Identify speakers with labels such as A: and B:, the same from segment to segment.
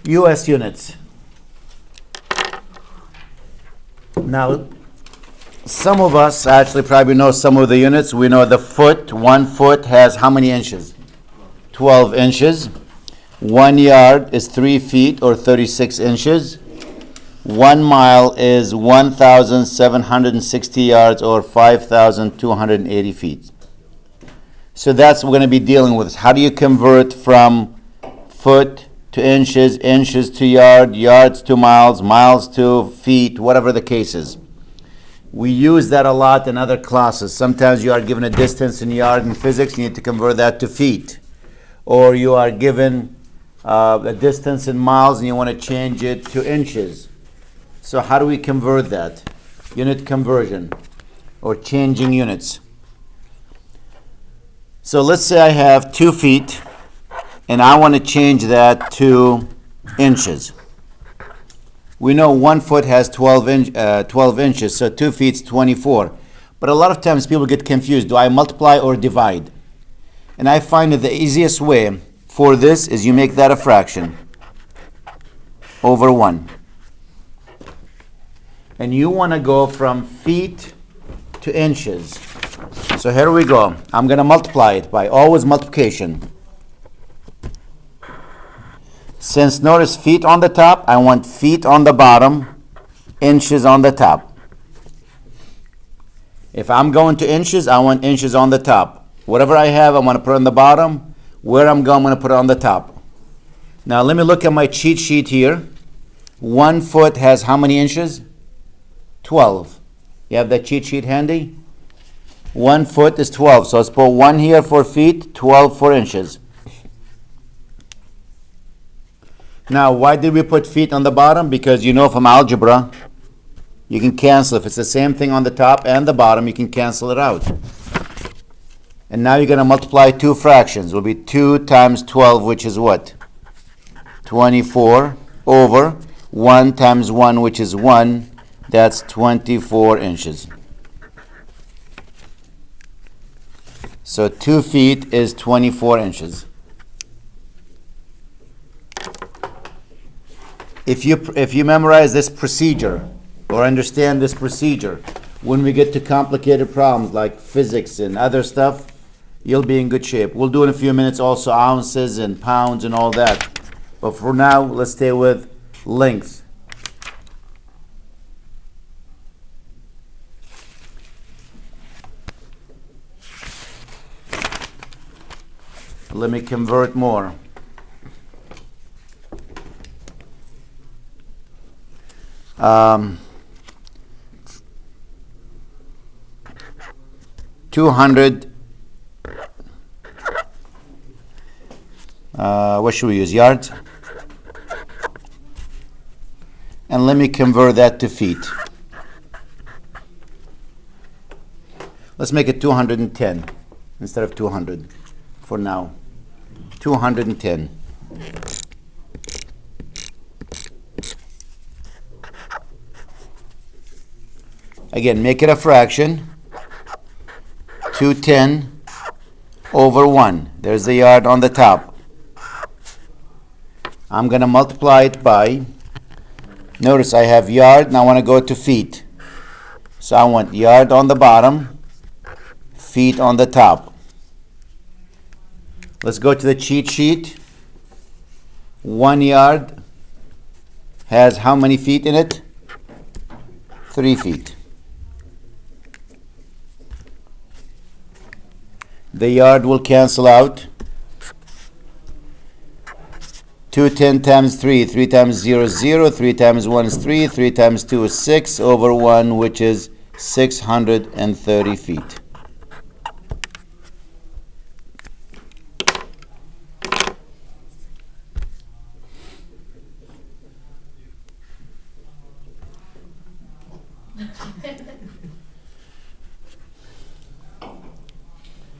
A: U.S. units. Now, some of us actually probably know some of the units. We know the foot. 1 foot has how many inches? 12 inches. 1 yard is 3 feet or 36 inches. 1 mile is 1,760 yards or 5,280 feet. So that's what we're going to be dealing with. How do you convert from foot to inches, inches to yard, yards to miles, miles to feet, whatever the case is? We use that a lot in other classes. Sometimes you are given a distance in yard in physics, you need to convert that to feet. Or you are given a distance in miles and you want to change it to inches. So how do we convert that? Unit conversion or changing units. So let's say I have 2 feet and I want to change that to inches. We know 1 foot has 12 inches, so 2 feet is 24. But a lot of times people get confused. Do I multiply or divide? And I find that the easiest way for this is you make that a fraction over 1. And you want to go from feet to inches. So here we go. I'm going to multiply it by always multiplication. Since notice feet on the top, I want feet on the bottom, inches on the top. If I'm going to inches, I want inches on the top. Whatever I have, I'm going to put on the bottom. Where I'm going to put it on the top. Now let me look at my cheat sheet here. 1 foot has how many inches? 12. You have that cheat sheet handy? 1 foot is 12. So let's put 1 here for feet, 12 for inches. Now, why did we put feet on the bottom? Because you know from algebra, you can cancel. If it's the same thing on the top and the bottom, you can cancel it out. And now you're going to multiply 2 fractions. It will be 2 times 12, which is what? 24 over 1 times 1, which is 1. That's 24 inches. So 2 feet is 24 inches. If you memorize this procedure or understand this procedure, when we get to complicated problems like physics and other stuff, you'll be in good shape. We'll do in a few minutes also ounces and pounds and all that. But for now, let's stay with length. Let me convert more. Um, 200. What should we use? Yards? And let me convert that to feet. Let's make it 210 instead of 200 for now. 210. Again, make it a fraction. 210 over 1. There's the yard on the top. I'm going to multiply it by, notice I have yard, and I want to go to feet. So I want yard on the bottom, feet on the top. Let's go to the cheat sheet. 1 yard has how many feet in it? 3 feet. The yard will cancel out. 210 times 3, 3 times 0 is 0, 3 times 1 is 3, 3 times 2 is 6 over 1, which is 630 feet.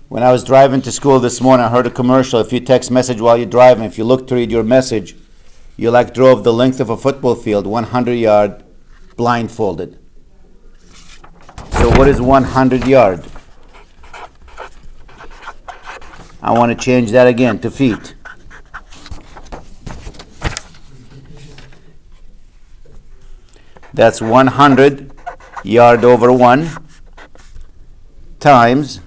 A: When I was driving to school this morning, I heard a commercial. If you text message while you're driving, if you look to read your message, you like drove the length of a football field, 100 yard, blindfolded. So what is 100 yard? I want to change that again to feet. That's 100 yard over 1 times,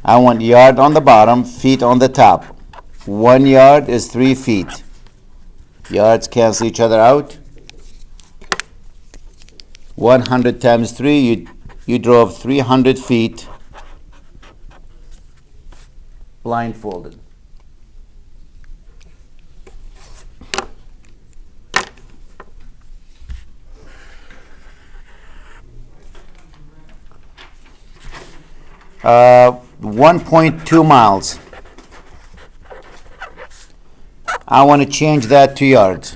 A: I want yard on the bottom, feet on the top. 1 yard is 3 feet. Yards cancel each other out. 100 times 3, you drove 300 feet blindfolded. Uh, 1.2 miles. I want to change that to yards.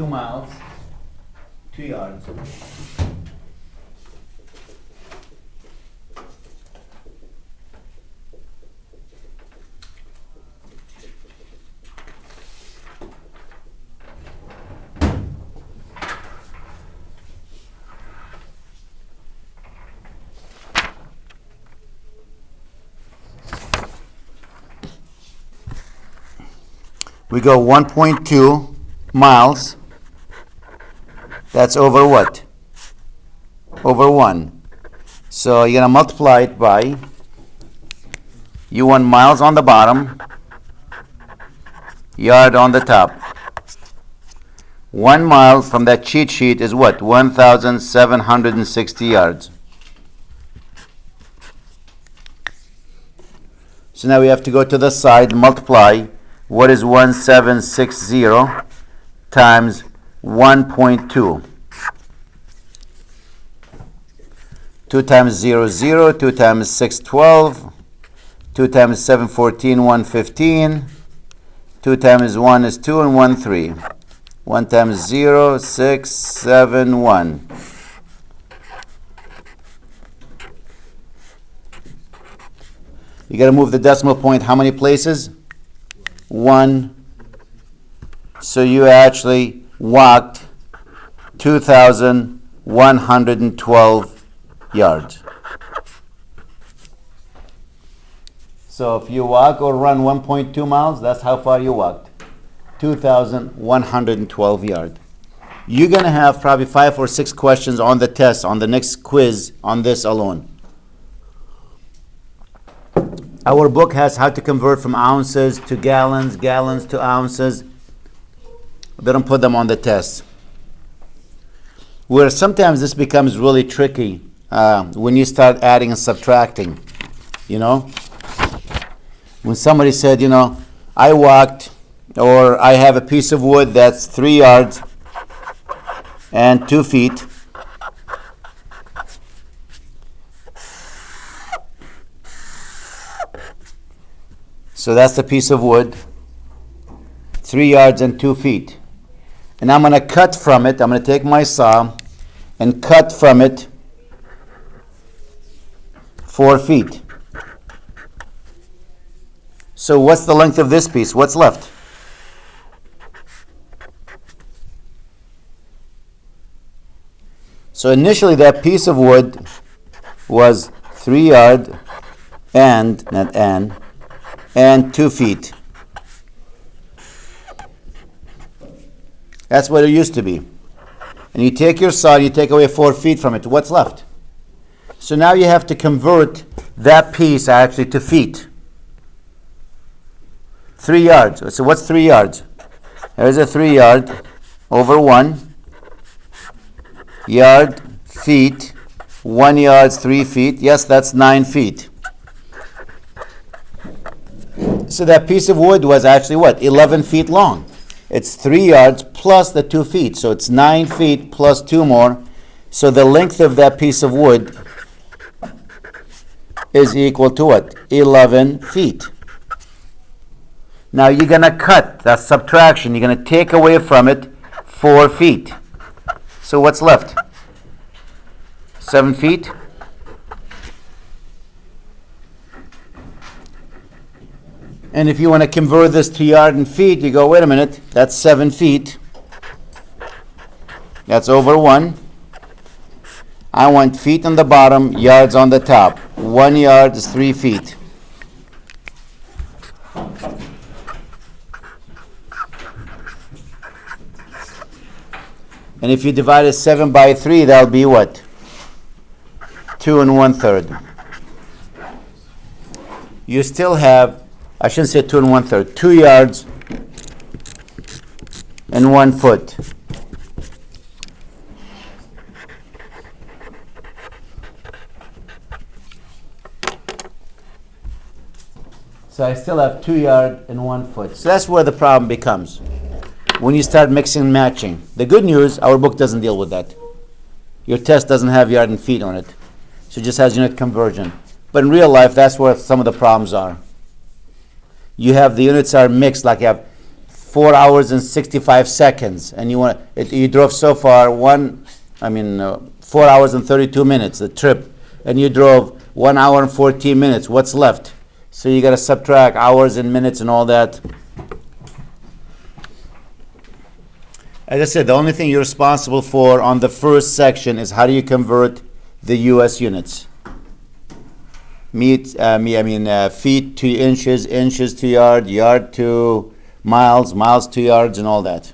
A: .2 miles, 2 yards. We go 1.2 miles. That's over what? Over 1. So you're going to multiply it by, you want miles on the bottom, yard on the top. 1 mile from that cheat sheet is what? 1,760 yards. So now we have to go to the side, multiply. What is 1760 times 1.2? 2 times 0, 0. 2 times 6, 12. 2 times 7, 14, 115. 2 times 1 is 2 and 1, 3. 1 times 0, 6, 7, 1. You got to move the decimal point how many places? 1. So you actually walked 2,112 yards. So if you walk or run 1.2 miles, that's how far you walked. 2,112 yards. You're going to have probably 5 or 6 questions on the test, on the next quiz, on this alone. Our book has how to convert from ounces to gallons, gallons to ounces. They don't put them on the test. Where sometimes this becomes really tricky when you start adding and subtracting, you know. When somebody said, you know, I walked, or I have a piece of wood that's 3 yards and 2 feet. So that's the piece of wood, 3 yards and 2 feet. And I'm going to cut from it. I'm going to take my saw and cut from it 4 feet. So what's the length of this piece? What's left? So initially that piece of wood was 3 yards and 2 feet. That's what it used to be. And you take your saw, you take away 4 feet from it. What's left? So now you have to convert that piece actually to feet. 3 yards. So what's 3 yards? There's a 3 yard over 1 yard, feet. 1 yard's 3 feet. Yes, that's 9 feet. So that piece of wood was actually what? 11 feet long. It's 3 yards plus the 2 feet. So it's 9 feet plus 2 more. So the length of that piece of wood is equal to what? 11 feet. Now you're going to cut. That's subtraction. You're going to take away from it 4 feet. So what's left? 7 feet. And if you want to convert this to yard and feet, you go, wait a minute, that's 7 feet. That's over 1. I want feet on the bottom, yards on the top. 1 yard is 3 feet. And if you divide it 7 by 3, that'll be what? 2 1/3. You still have, I shouldn't say 2 1/3, 2 yards and 1 foot. So I still have 2 yards and 1 foot. So that's where the problem becomes, when you start mixing and matching. The good news, our book doesn't deal with that. Your test doesn't have yard and feet on it. So it just has unit conversion. But in real life, that's where some of the problems are. You have the units are mixed, like you have 4 hours and 65 seconds, and you drove so far 4 hours and 32 minutes, the trip, and you drove 1 hour and 14 minutes. What's left? So you got to subtract hours and minutes and all that. As I said, the only thing you're responsible for on the first section is how do you convert the U.S. units. Feet to inches, inches to yard, yard to miles, miles to yards, and all that.